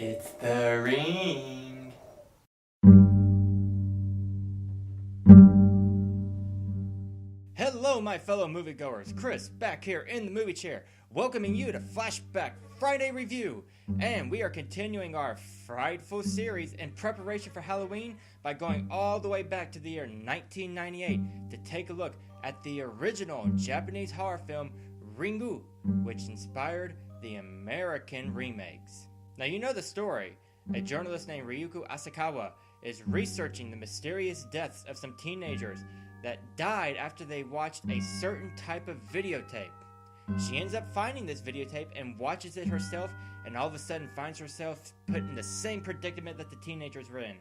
It's the ring. Hello, my fellow moviegoers. Chris back here in the movie chair, welcoming you to Flashback Friday review. And we are continuing our frightful series in preparation for Halloween by going all the way back to the year 1998 to take a look at the original Japanese horror film Ringu, which inspired the American remakes. Now, you know the story. A journalist named Ryuko Asakawa is researching the mysterious deaths of some teenagers that died after they watched a certain type of videotape. She ends up finding this videotape and watches it herself, and all of a sudden finds herself put in the same predicament that the teenagers were in.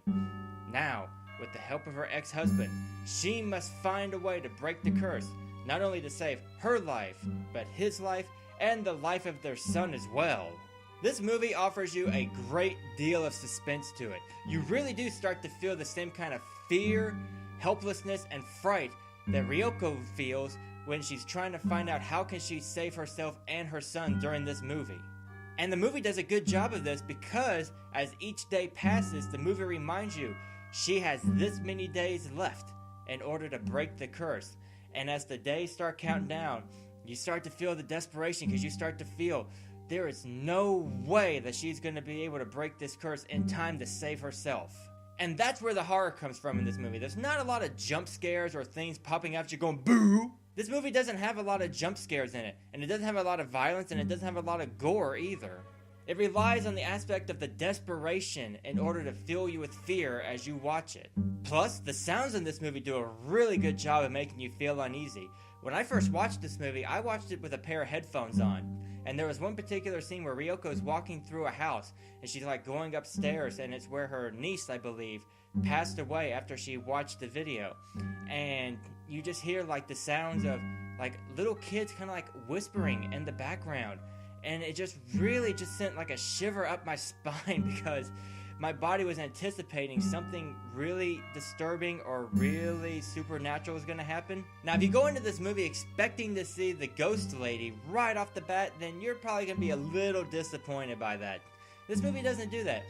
Now, with the help of her ex-husband, she must find a way to break the curse, not only to save her life, but his life and the life of their son as well. This movie offers you a great deal of suspense to it. You really do start to feel the same kind of fear, helplessness, and fright that Ryoko feels when she's trying to find out how can she save herself and her son during this movie. And the movie does a good job of this because as each day passes, the movie reminds you she has this many days left in order to break the curse. And as the days start counting down, you start to feel the desperation because you start to feel there is no way that she's going to be able to break this curse in time to save herself. And that's where the horror comes from in this movie. There's not a lot of jump scares or things popping out you going boo. This movie doesn't have a lot of jump scares in it, and it doesn't have a lot of violence, and it doesn't have a lot of gore either. It relies on the aspect of the desperation in order to fill you with fear as you watch it. Plus, the sounds in this movie do a really good job of making you feel uneasy. When I first watched this movie, I watched it with a pair of headphones on. And there was one particular scene where Ryoko is walking through a house, and she's like going upstairs, and it's where her niece, I believe, passed away after she watched the video. And you just hear like the sounds of like little kids kind of like whispering in the background. And it just really just sent like a shiver up my spine because my body was anticipating something really disturbing or really supernatural was going to happen. Now, if you go into this movie expecting to see the ghost lady right off the bat, then you're probably going to be a little disappointed by that. This movie doesn't do that.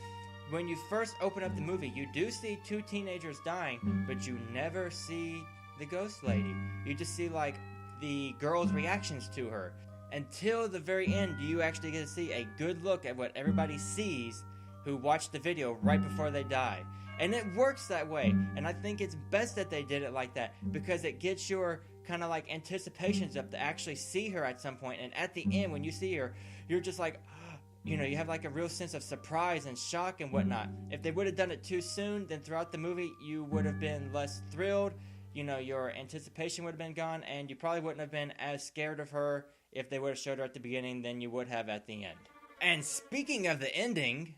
When you first open up the movie, you do see two teenagers dying, but you never see the ghost lady. You just see like the girl's reactions to her. Until the very end, you actually get to see a good look at what everybody sees who watched the video right before they die. And it works that way, and I think it's best that they did it like that because it gets your kind of like anticipations up to actually see her at some point, and at the end when you see her, you're just like, you know, you have like a real sense of surprise and shock and whatnot. If they would have done it too soon, then throughout the movie you would have been less thrilled, you know, your anticipation would have been gone, and you probably wouldn't have been as scared of her if they would have showed her at the beginning than you would have at the end. And speaking of the ending,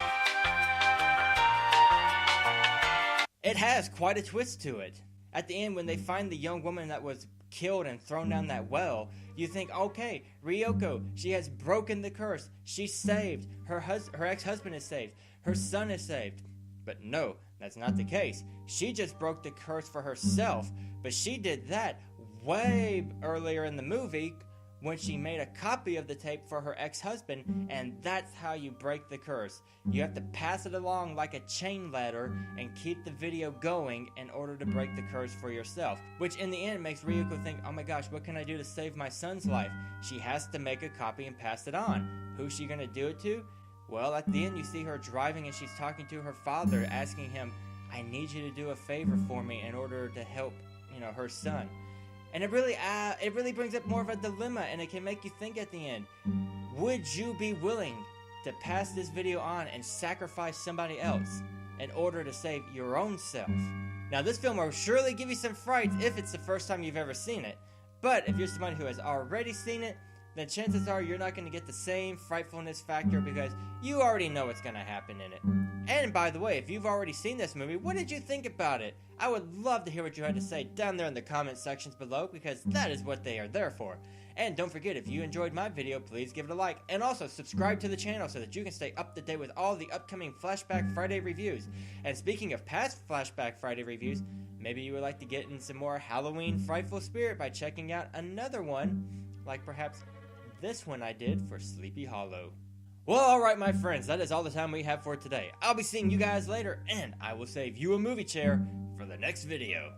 it has quite a twist to it. At the end, when they find the young woman that was killed and thrown down that well, you think, okay, Ryoko, she has broken the curse. She's saved. Her ex-husband is saved. Her son is saved. But no, that's not the case. She just broke the curse for herself, but she did that way earlier in the movie when she made a copy of the tape for her ex-husband, and that's how you break the curse. You have to pass it along like a chain ladder and keep the video going in order to break the curse for yourself, which in the end makes Ryuko think, oh my gosh, what can I do to save my son's life? She has to make a copy and pass it on. Who's she gonna do it to? Well, at the end you see her driving and she's talking to her father, asking him, I need you to do a favor for me in order to help, you know, her son. And it really brings up more of a dilemma, and it can make you think at the end, would you be willing to pass this video on and sacrifice somebody else in order to save your own self? Now, this film will surely give you some fright if it's the first time you've ever seen it, but if you're somebody who has already seen it, then chances are you're not going to get the same frightfulness factor because you already know what's going to happen in it. And by the way, if you've already seen this movie, what did you think about it? I would love to hear what you had to say down there in the comment sections below because that is what they are there for. And don't forget, if you enjoyed my video, please give it a like and also subscribe to the channel so that you can stay up to date with all the upcoming Flashback Friday reviews. And speaking of past Flashback Friday reviews, maybe you would like to get in some more Halloween frightful spirit by checking out another one, like perhaps this one I did for Sleepy Hollow. Well, alright my friends, that is all the time we have for today. I'll be seeing you guys later, and I will save you a movie chair for the next video.